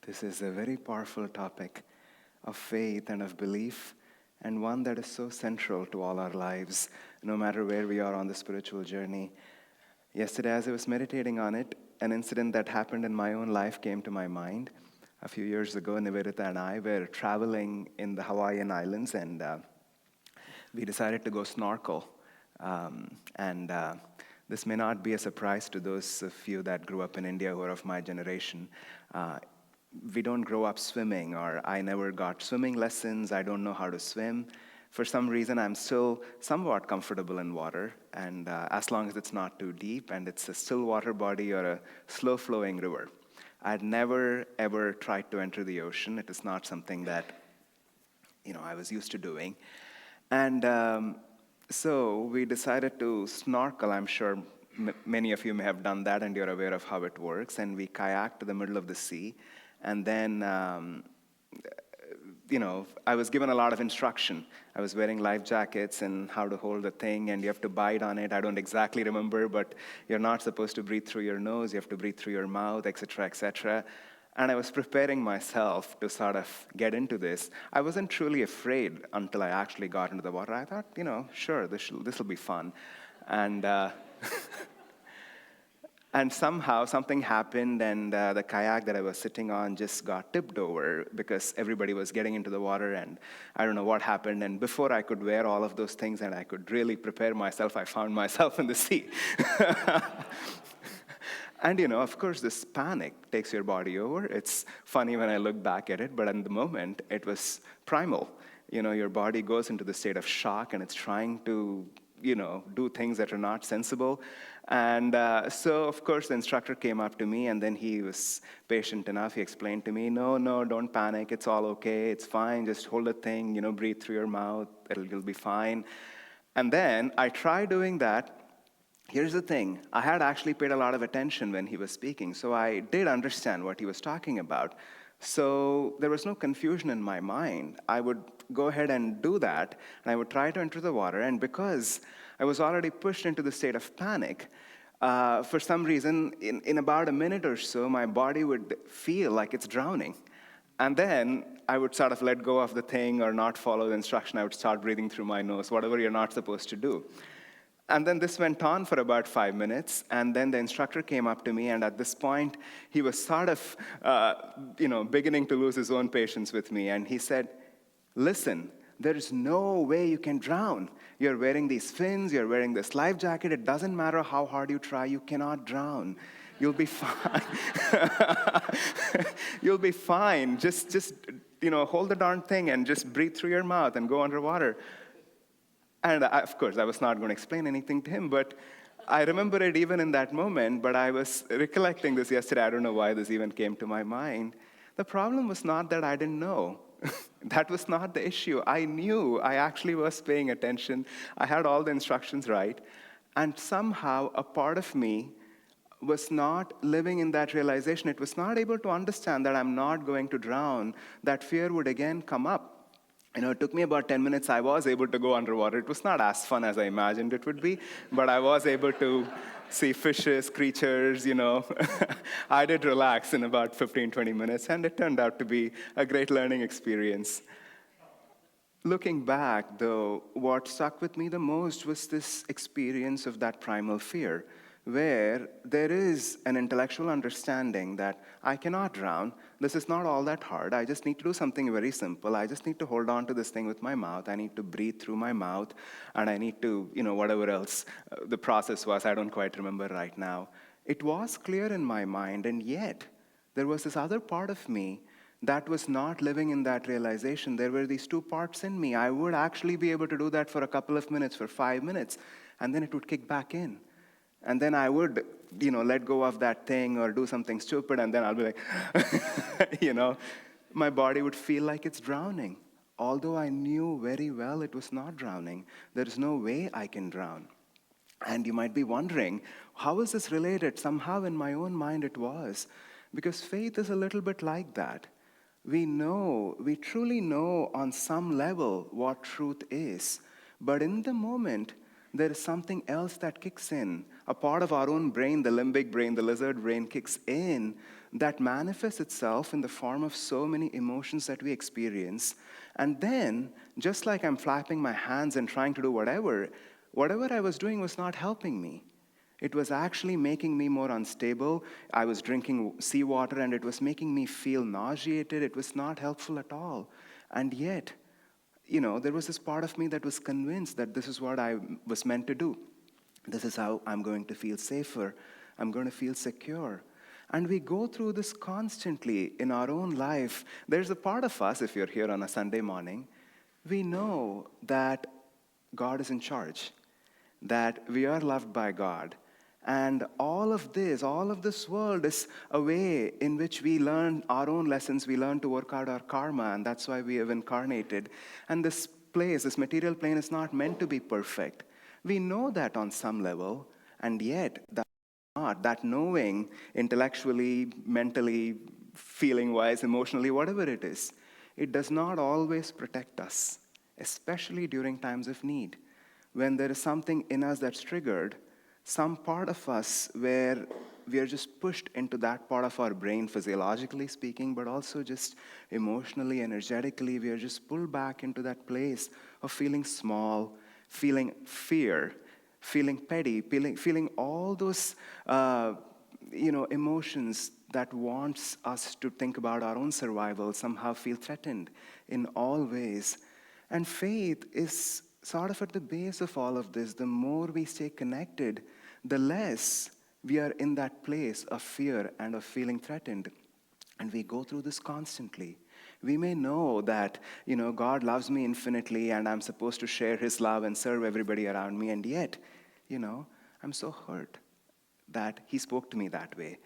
This is a very powerful topic of faith and of belief, and one that is so central to all our lives, no matter where we are on the spiritual journey. Yesterday, as I was meditating on it, an incident that happened in my own life came to my mind. A few years ago, Nivedita and I were traveling in the Hawaiian Islands, and we decided to go snorkel. This may not be a surprise to those of you that grew up in India who are of my generation. We don't grow up swimming, or I never got swimming lessons. I don't know how to swim. For some reason, I'm still somewhat comfortable in water, and as long as it's not too deep and it's a still water body or a slow-flowing river. I'd never, ever tried to enter the ocean. It is not something that, I was used to doing. And so we decided to snorkel. I'm sure many of you may have done that, and you're aware of how it works. And we kayaked to the middle of the sea. And then, I was given a lot of instruction. I was wearing life jackets and how to hold the thing, and you have to bite on it. I don't exactly remember, but you're not supposed to breathe through your nose. You have to breathe through your mouth, etc., etc. And I was preparing myself to sort of get into this. I wasn't truly afraid until I actually got into the water. I thought, sure, this will be fun. And and somehow something happened, and the kayak that I was sitting on just got tipped over because everybody was getting into the water, and I don't know what happened. And before I could wear all of those things and I could really prepare myself, I found myself in the sea. And, of course, this panic takes your body over. It's funny when I look back at it, but in the moment, it was primal. Your body goes into the state of shock, and it's trying to, do things that are not sensible. And so, of course, the instructor came up to me, and then he was patient enough. He explained to me, no, don't panic. It's all okay. It's fine. Just hold the thing, breathe through your mouth. It'll be fine. And then I tried doing that. Here's the thing. I had actually paid a lot of attention when he was speaking, so I did understand what he was talking about. So there was no confusion in my mind. I would go ahead and do that, and I would try to enter the water. And because I was already pushed into the state of panic, for some reason, in about a minute or so, my body would feel like it's drowning. And then I would sort of let go of the thing or not follow the instruction. I would start breathing through my nose, whatever you're not supposed to do. And then this went on for about 5 minutes, and then the instructor came up to me, and at this point, he was sort of, beginning to lose his own patience with me, and he said, listen, there is no way you can drown. You're wearing these fins, you're wearing this life jacket, it doesn't matter how hard you try, you cannot drown. You'll be fine. You'll be fine. Just hold the darn thing and just breathe through your mouth and go underwater. And of course, I was not going to explain anything to him, but I remember it even in that moment, but I was recollecting this yesterday. I don't know why this even came to my mind. The problem was not that I didn't know. That was not the issue. I knew. I actually was paying attention. I had all the instructions right. And somehow a part of me was not living in that realization. It was not able to understand that I'm not going to drown. That fear would again come up. It took me about 10 minutes. I was able to go underwater. It was not as fun as I imagined it would be, but I was able to see fishes, creatures, I did relax in about 15, 20 minutes, and it turned out to be a great learning experience. Looking back, though, what stuck with me the most was this experience of that primal fear, where there is an intellectual understanding that I cannot drown. This is not all that hard. I just need to do something very simple. I just need to hold on to this thing with my mouth. I need to breathe through my mouth. And I need to, whatever else the process was, I don't quite remember right now. It was clear in my mind, and yet there was this other part of me that was not living in that realization. There were these two parts in me. I would actually be able to do that for a couple of minutes, for 5 minutes, and then it would kick back in. And then I would, let go of that thing or do something stupid, and then I'll be like, my body would feel like it's drowning. Although I knew very well it was not drowning. There's no way I can drown. And you might be wondering, how is this related? Somehow in my own mind it was. Because faith is a little bit like that. We truly know on some level what truth is. But in the moment, there is something else that kicks in. a part of our own brain, the limbic brain, the lizard brain, kicks in that manifests itself in the form of so many emotions that we experience. And then, just like I'm flapping my hands and trying to do whatever I was doing was not helping me. It was actually making me more unstable. I was drinking seawater and it was making me feel nauseated. It was not helpful at all. And yet, there was this part of me that was convinced that this is what I was meant to do. This is how I'm going to feel safer. I'm going to feel secure. And we go through this constantly in our own life. There's a part of us, if you're here on a Sunday morning, we know that God is in charge, that we are loved by God. And all of this world is a way in which we learn our own lessons. We learn to work out our karma, and that's why we have incarnated. And this material plane is not meant to be perfect. We know that on some level, and yet that knowing intellectually, mentally, feeling-wise, emotionally, whatever it is, it does not always protect us, especially during times of need. When there is something in us that's triggered, some part of us where we are just pushed into that part of our brain, physiologically speaking, but also just emotionally, energetically, we are just pulled back into that place of feeling small, feeling fear, feeling petty, feeling all those emotions that wants us to think about our own survival, somehow feel threatened in all ways. And faith is sort of at the base of all of this. The more we stay connected, the less we are in that place of fear and of feeling threatened. And we go through this constantly. We may know that, God loves me infinitely and I'm supposed to share his love and serve everybody around me. And yet, I'm so hurt that he spoke to me that way.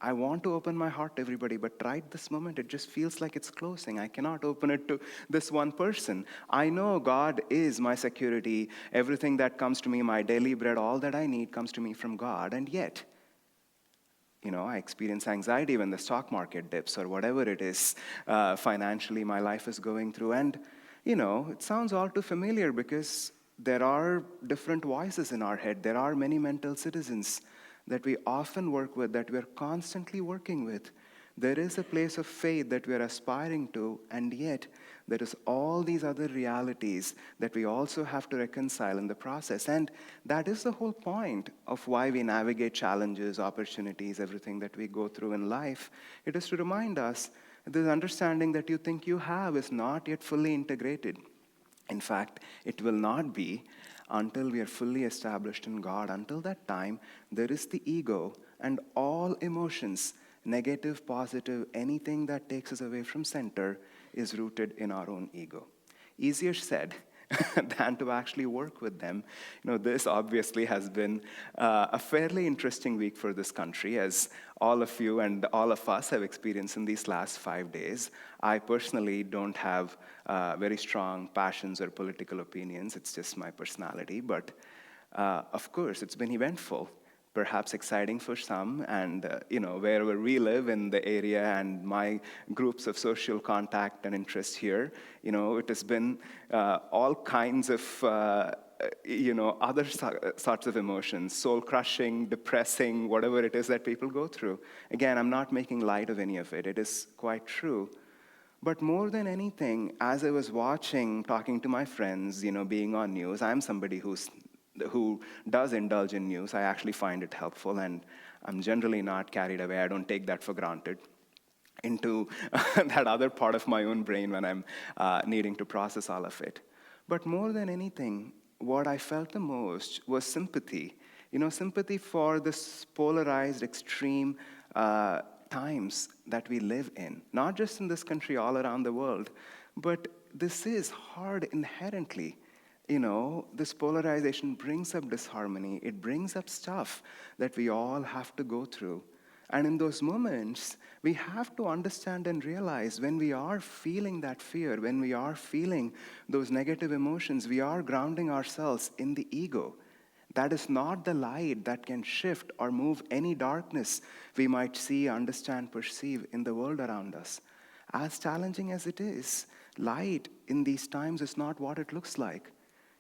I want to open my heart to everybody, but right this moment, it just feels like it's closing. I cannot open it to this one person. I know God is my security. Everything that comes to me, my daily bread, all that I need comes to me from God. And yet, I experience anxiety when the stock market dips or whatever it is financially my life is going through. And, it sounds all too familiar because there are different voices in our head. There are many mental citizens that we often work with, that we're constantly working with. There is a place of faith that we're aspiring to, and yet there is all these other realities that we also have to reconcile in the process. And that is the whole point of why we navigate challenges, opportunities, everything that we go through in life. It is to remind us that this understanding that you think you have is not yet fully integrated. In fact, it will not be until we are fully established in God. Until that time, there is the ego and all emotions, negative, positive, anything that takes us away from center is rooted in our own ego. Easier said than to actually work with them. This obviously has been a fairly interesting week for this country, as all of you and all of us have experienced in these last 5 days. I personally don't have very strong passions or political opinions. It's just my personality. But of course, it's been eventful. Perhaps exciting for some, and wherever we live in the area and my groups of social contact and interest here, it has been all kinds of other sorts of emotions, soul-crushing, depressing, whatever it is that people go through. Again, I'm not making light of any of it. It is quite true. But more than anything, as I was watching, talking to my friends, being on news, I'm somebody who does indulge in news. I actually find it helpful, and I'm generally not carried away. I don't take that for granted into that other part of my own brain when I'm needing to process all of it. But more than anything, what I felt the most was sympathy. Sympathy for this polarized, extreme times that we live in. Not just in this country, all around the world. But this is hard inherently. This polarization brings up disharmony. It brings up stuff that we all have to go through. And in those moments, we have to understand and realize when we are feeling that fear, when we are feeling those negative emotions, we are grounding ourselves in the ego. That is not the light that can shift or move any darkness we might see, understand, perceive in the world around us. As challenging as it is, light in these times is not what it looks like.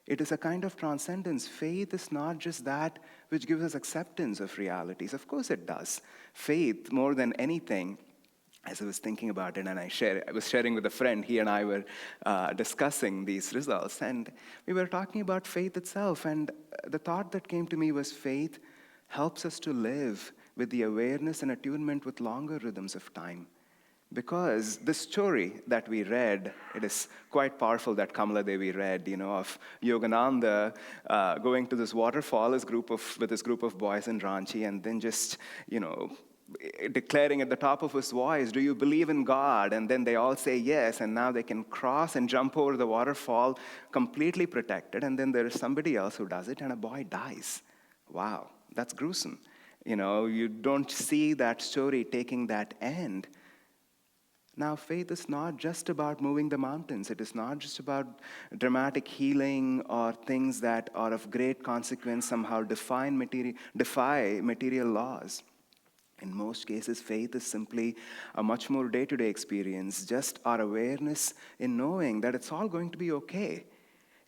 It is a kind of transcendence. Faith is not just that which gives us acceptance of realities. Of course it does. Faith, more than anything, as I was thinking about it, and I was sharing with a friend, he and I were discussing these results, and we were talking about faith itself, and the thought that came to me was faith helps us to live with the awareness and attunement with longer rhythms of time. Because this story that we read, it is quite powerful that Kamala Devi read, of Yogananda going to this waterfall with his group of boys in Ranchi, and then just, declaring at the top of his voice, "Do you believe in God?" And then they all say yes, and now they can cross and jump over the waterfall completely protected, and then there is somebody else who does it, and a boy dies. Wow, that's gruesome. You don't see that story taking that end. Now, faith is not just about moving the mountains. It is not just about dramatic healing or things that are of great consequence, somehow defy material laws. In most cases, faith is simply a much more day-to-day experience, just our awareness in knowing that it's all going to be okay.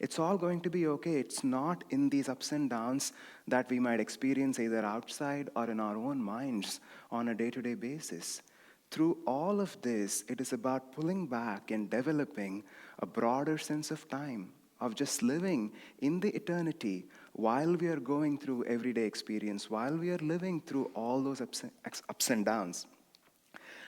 It's all going to be okay. It's not in these ups and downs that we might experience either outside or in our own minds on a day-to-day basis. Through all of this, it is about pulling back and developing a broader sense of time, of just living in the eternity while we are going through everyday experience, while we are living through all those ups and downs.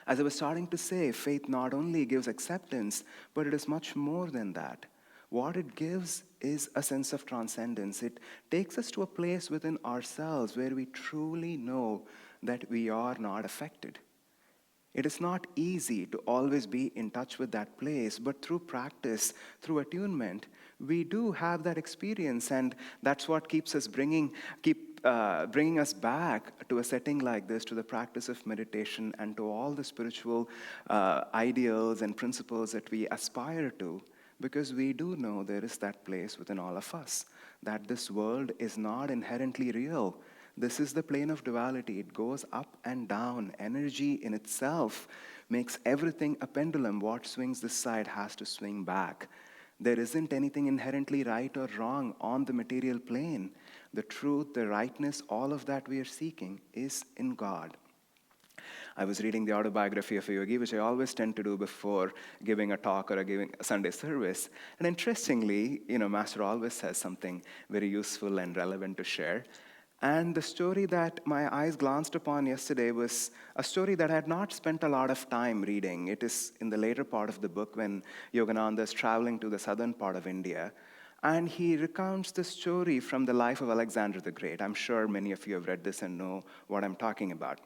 As I was starting to say, faith not only gives acceptance, but it is much more than that. What it gives is a sense of transcendence. It takes us to a place within ourselves where we truly know that we are not affected. It is not easy to always be in touch with that place, but through practice, through attunement, we do have that experience, and that's what keeps us bringing us back to a setting like this, to the practice of meditation, and to all the spiritual ideals and principles that we aspire to, because we do know there is that place within all of us, that this world is not inherently real. This is the plane of duality. It goes up and down. Energy in itself makes everything a pendulum. What swings this side has to swing back. There isn't anything inherently right or wrong on the material plane. The truth, the rightness, all of that we are seeking is in God. I was reading the autobiography of a yogi, which I always tend to do before giving a talk or giving a Sunday service. And interestingly, Master always has something very useful and relevant to share. And the story that my eyes glanced upon yesterday was a story that I had not spent a lot of time reading. It is in the later part of the book when Yogananda is traveling to the southern part of India. And he recounts the story from the life of Alexander the Great. I'm sure many of you have read this and know what I'm talking about.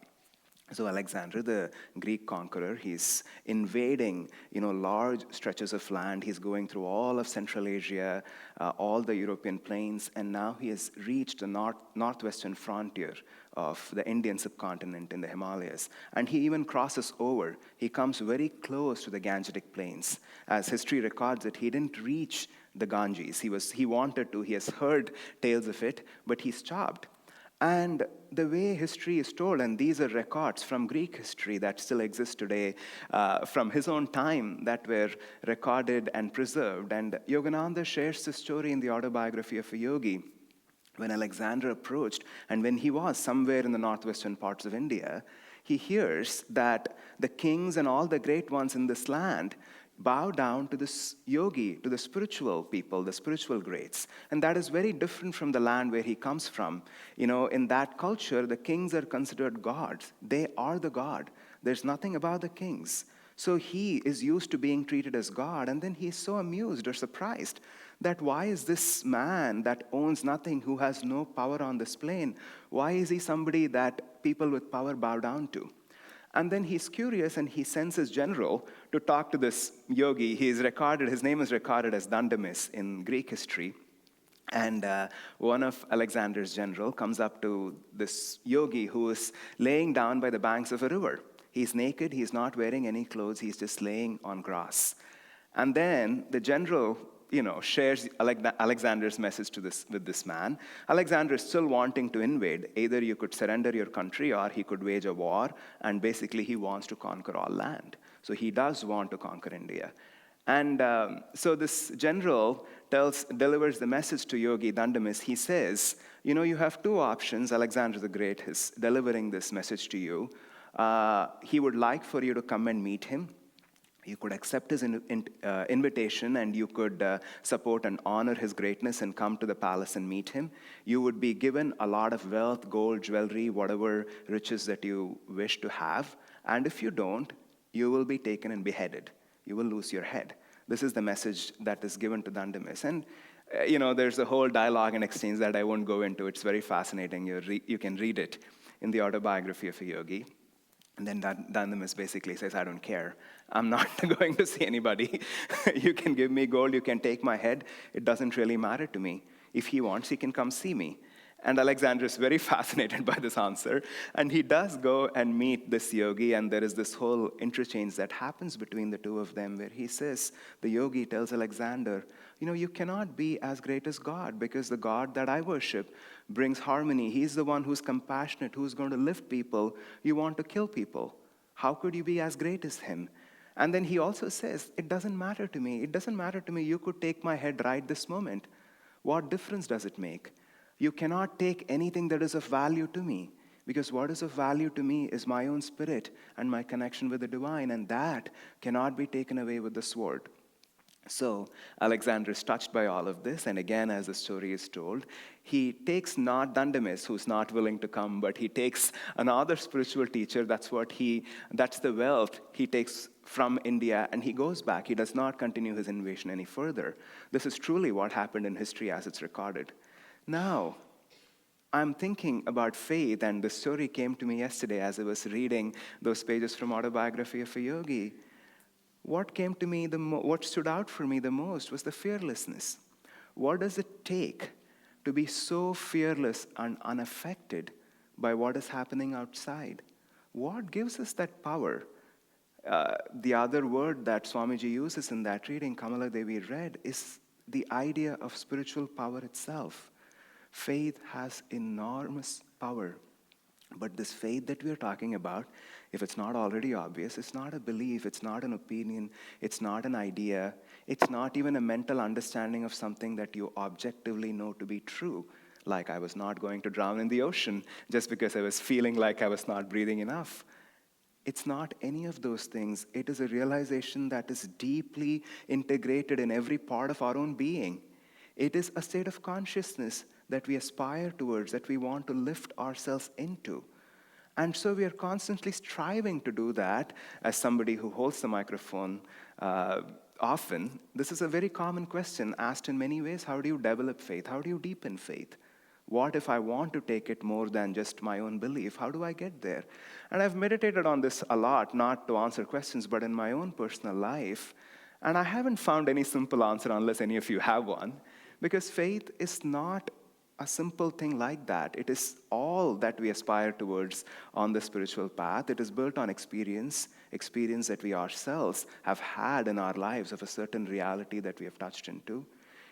So Alexander, the Greek conqueror, he's invading, large stretches of land. He's going through all of Central Asia, all the European plains, and now he has reached the northwestern frontier of the Indian subcontinent in the Himalayas. And he even crosses over. He comes very close to the Gangetic Plains. As history records it, he didn't reach the Ganges. He wanted to. He has heard tales of it, but he stopped. And the way history is told, and these are records from Greek history that still exist today, from his own time, that were recorded and preserved. And Yogananda shares this story in the autobiography of a yogi. When Alexander approached, and when he was somewhere in the northwestern parts of India, he hears that the kings and all the great ones in this land bow down to this yogi, to the spiritual people, the spiritual greats. And that is very different from the land where he comes from. In that culture, the kings are considered gods. They are the god. There's nothing about the kings. So he is used to being treated as God, and then he's so amused or surprised that why is this man that owns nothing, who has no power on this plane, why is he somebody that people with power bow down to? And then he's curious, and he sends his general to talk to this yogi. His name is recorded as Dandamis in Greek history. And one of Alexander's general comes up to this yogi who is laying down by the banks of a river. He's naked, he's not wearing any clothes, he's just laying on grass. And then the general shares Alexander's message with this man. Alexander is still wanting to invade. Either you could surrender your country, or he could wage a war, and basically he wants to conquer all land. So he does want to conquer India. And so this general delivers the message to Yogi Dandamis. He says, you have two options. Alexander the Great is delivering this message to you. He would like for you to come and meet him. You could accept his invitation, and you could support and honor his greatness and come to the palace and meet him. You would be given a lot of wealth, gold, jewelry, whatever riches that you wish to have. And if you don't, you will be taken and beheaded. You will lose your head. This is the message that is given to Dandamis. And, there's a whole dialogue and exchange that I won't go into. It's very fascinating. You can read it in the autobiography of a yogi. And then Dandamis basically says, I don't care. I'm not going to see anybody. You can give me gold. You can take my head. It doesn't really matter to me. If he wants, he can come see me. And Alexander is very fascinated by this answer. And he does go and meet this yogi, and there is this whole interchange that happens between the two of them where he says, the yogi tells Alexander, you cannot be as great as God, because the God that I worship brings harmony. He's the one who's compassionate, who's going to lift people. You want to kill people. How could you be as great as him? And then he also says, it doesn't matter to me. It doesn't matter to me. You could take my head right this moment. What difference does it make? You cannot take anything that is of value to me, because what is of value to me is my own spirit and my connection with the divine, and that cannot be taken away with the sword. So Alexander is touched by all of this, and again, as the story is told, he takes not Dandamis, who's not willing to come, but he takes another spiritual teacher. That's the wealth he takes from India, and he goes back. He does not continue his invasion any further. This is truly what happened in history as it's recorded. Now, I'm thinking about faith, and the story came to me yesterday as I was reading those pages from Autobiography of a Yogi. What came to me, what stood out for me the most was the fearlessness. What does it take to be so fearless and unaffected by what is happening outside? What gives us that power? The other word that Swamiji uses in that reading, Kamala Devi read, is the idea of spiritual power itself. Faith has enormous power. But this faith that we're talking about, if it's not already obvious, it's not a belief, it's not an opinion, it's not an idea, it's not even a mental understanding of something that you objectively know to be true. Like I was not going to drown in the ocean just because I was feeling like I was not breathing enough. It's not any of those things. It is a realization that is deeply integrated in every part of our own being. It is a state of consciousness that we aspire towards, that we want to lift ourselves into. And so we are constantly striving to do that. As somebody who holds the microphone often, this is a very common question asked in many ways. How do you develop faith? How do you deepen faith? What if I want to take it more than just my own belief? How do I get there? And I've meditated on this a lot, not to answer questions, but in my own personal life. And I haven't found any simple answer unless any of you have one. Because faith is not a simple thing like that. It is all that we aspire towards on the spiritual path. It is built on experience that we ourselves have had in our lives of a certain reality that we have touched into.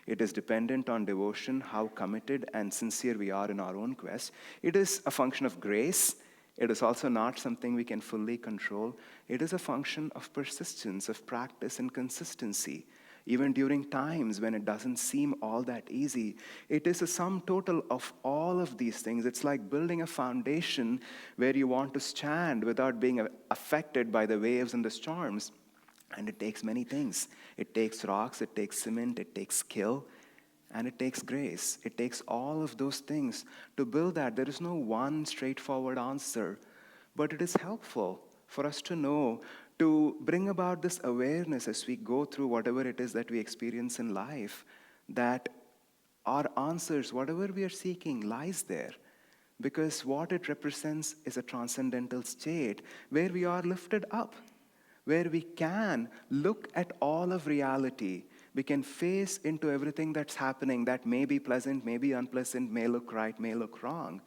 It is dependent on devotion, how committed and sincere we are in our own quest. It is a function of grace. It is also not something we can fully control. It is a function of persistence, of practice and consistency. Even during times when it doesn't seem all that easy, it is a sum total of all of these things. It's like building a foundation where you want to stand without being affected by the waves and the storms. And it takes many things. It takes rocks, it takes cement, it takes skill, and it takes grace. It takes all of those things to build that. There is no one straightforward answer, but it is helpful for us to know, to bring about this awareness as we go through whatever it is that we experience in life, that our answers, whatever we are seeking, lies there. Because what it represents is a transcendental state where we are lifted up, where we can look at all of reality. We can face into everything that's happening that may be pleasant, may be unpleasant, may look right, may look wrong.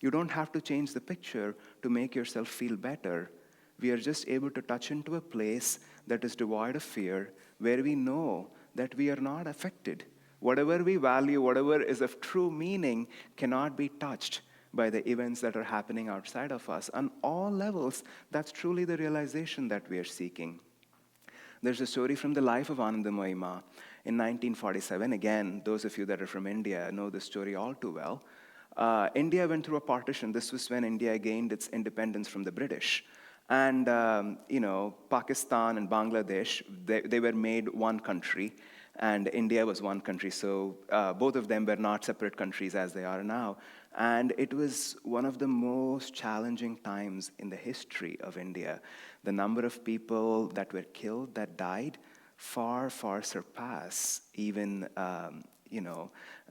You don't have to change the picture to make yourself feel better. We are just able to touch into a place that is devoid of fear, where we know that we are not affected. Whatever we value, whatever is of true meaning, cannot be touched by the events that are happening outside of us. On all levels, that's truly the realization that we are seeking. There's a story from the life of Ananda Ma. In 1947, again, those of you that are from India know this story all too well. India went through a partition. This was when India gained its independence from the British. And, Pakistan and Bangladesh, they were made one country, and India was one country. So both of them were not separate countries as they are now. And it was one of the most challenging times in the history of India. The number of people that were killed, that died, far, far surpass even,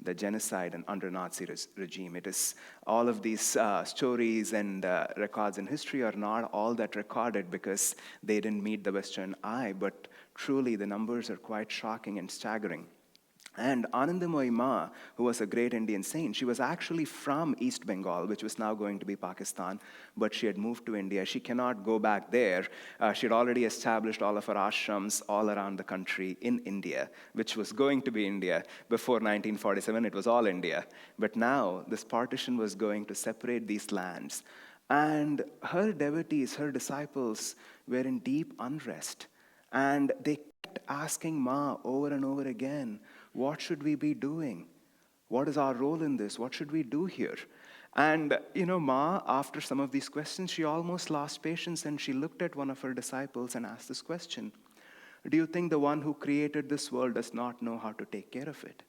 the genocide and under Nazi regime. It is all of these stories and records in history are not all that recorded because they didn't meet the Western eye, but truly the numbers are quite shocking and staggering. And Anandamayi Ma, who was a great Indian saint, she was actually from East Bengal, which was now going to be Pakistan, but she had moved to India. She cannot go back there. She had already established all of her ashrams all around the country in India, which was going to be India. Before 1947, it was all India. But now, this partition was going to separate these lands. And her devotees, her disciples, were in deep unrest. And they kept asking Ma over and over again, what should we be doing? What is our role in this? What should we do here? And, Ma, after some of these questions, she almost lost patience and she looked at one of her disciples and asked this question. Do you think the one who created this world does not know how to take care of it?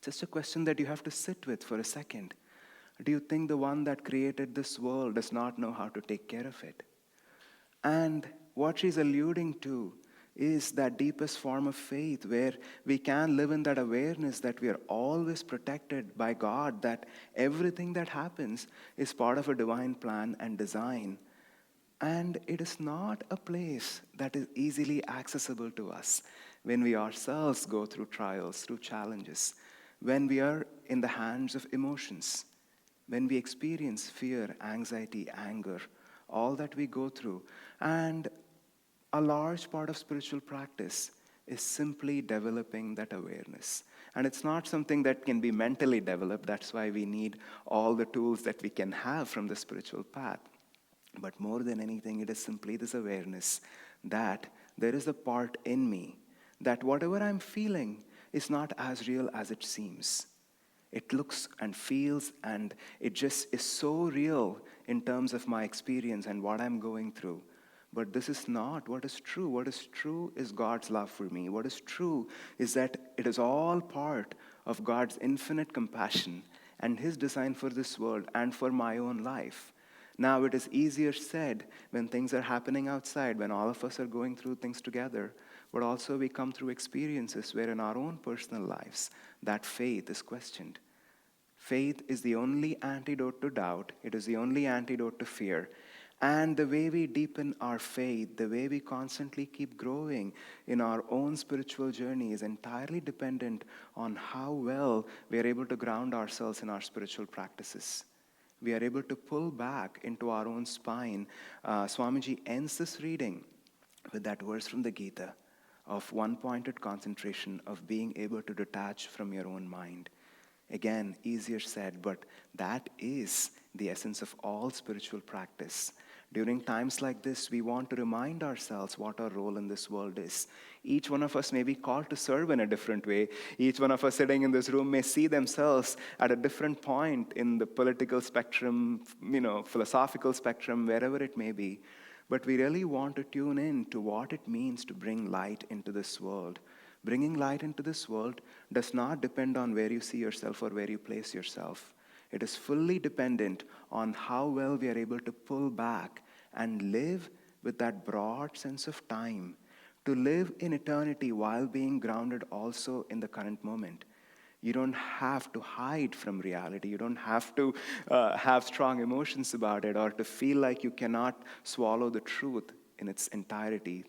Just a question that you have to sit with for a second. Do you think the one that created this world does not know how to take care of it? And what she's alluding to is that deepest form of faith where we can live in that awareness that we are always protected by God, that everything that happens is part of a divine plan and design. And it is not a place that is easily accessible to us when we ourselves go through trials, through challenges, when we are in the hands of emotions, when we experience fear, anxiety, anger, all that we go through. And a large part of spiritual practice is simply developing that awareness. And it's not something that can be mentally developed. That's why we need all the tools that we can have from the spiritual path. But more than anything, it is simply this awareness that there is a part in me that whatever I'm feeling is not as real as it seems. It looks and feels, and it just is so real in terms of my experience and what I'm going through. But this is not what is true. What is true is God's love for me. What is true is that it is all part of God's infinite compassion and His design for this world and for my own life. Now, it is easier said when things are happening outside, when all of us are going through things together, but also we come through experiences where in our own personal lives, that faith is questioned. Faith is the only antidote to doubt. It is the only antidote to fear. And the way we deepen our faith, the way we constantly keep growing in our own spiritual journey is entirely dependent on how well we are able to ground ourselves in our spiritual practices. We are able to pull back into our own spine. Swamiji ends this reading with that verse from the Gita of one-pointed concentration, of being able to detach from your own mind. Again, easier said, but that is the essence of all spiritual practice. During times like this, we want to remind ourselves what our role in this world is. Each one of us may be called to serve in a different way. Each one of us sitting in this room may see themselves at a different point in the political spectrum, philosophical spectrum, wherever it may be. But we really want to tune in to what it means to bring light into this world. Bringing light into this world does not depend on where you see yourself or where you place yourself. It is fully dependent on how well we are able to pull back and live with that broad sense of time, to live in eternity while being grounded also in the current moment. You don't have to hide from reality. You don't have to have strong emotions about it or to feel like you cannot swallow the truth in its entirety.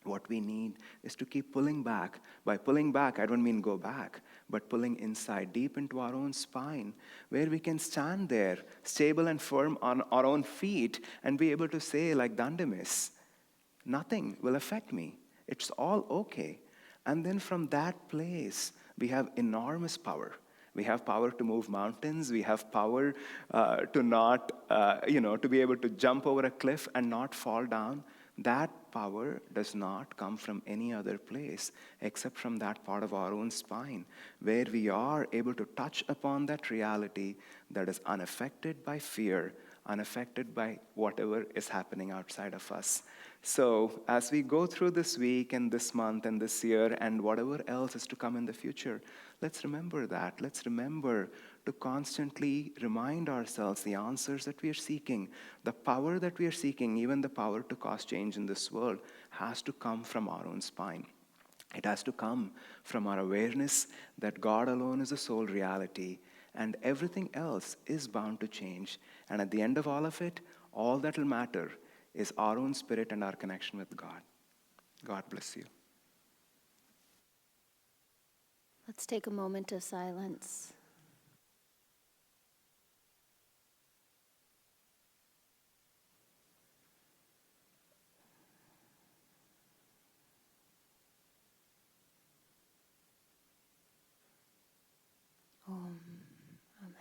What we need is to keep pulling back. By pulling back, I don't mean go back, but pulling inside, deep into our own spine, where we can stand there, stable and firm on our own feet, and be able to say, like Dandamis, nothing will affect me. It's all okay. And then from that place, we have enormous power. We have power to move mountains. We have power to not, to be able to jump over a cliff and not fall down. That power does not come from any other place except from that part of our own spine, where we are able to touch upon that reality that is unaffected by fear, unaffected by whatever is happening outside of us. So, as we go through this week and this month and this year and whatever else is to come in the future, let's remember that. Let's remember to constantly remind ourselves the answers that we are seeking, the power that we are seeking, even the power to cause change in this world, has to come from our own spine. It has to come from our awareness that God alone is the sole reality, and everything else is bound to change. And at the end of all of it, all that will matter is our own spirit and our connection with God. God bless you. Let's take a moment of silence. Om. Amen.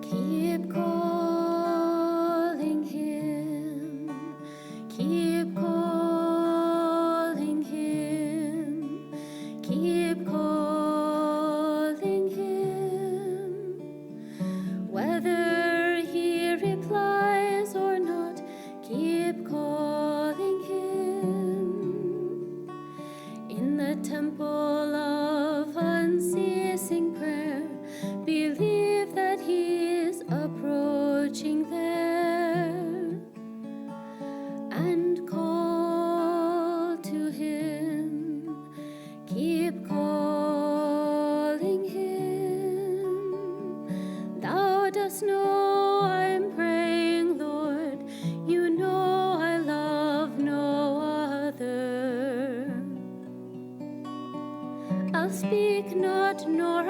Keep calling him, keep calling him, keep calling him. Whether he replies or not, keep calling him. In the temple of unceasing prayer, believe that he is approaching there, and call to him, keep calling him. Thou dost know I'm praying, Lord, you know I love no other. I'll speak not, nor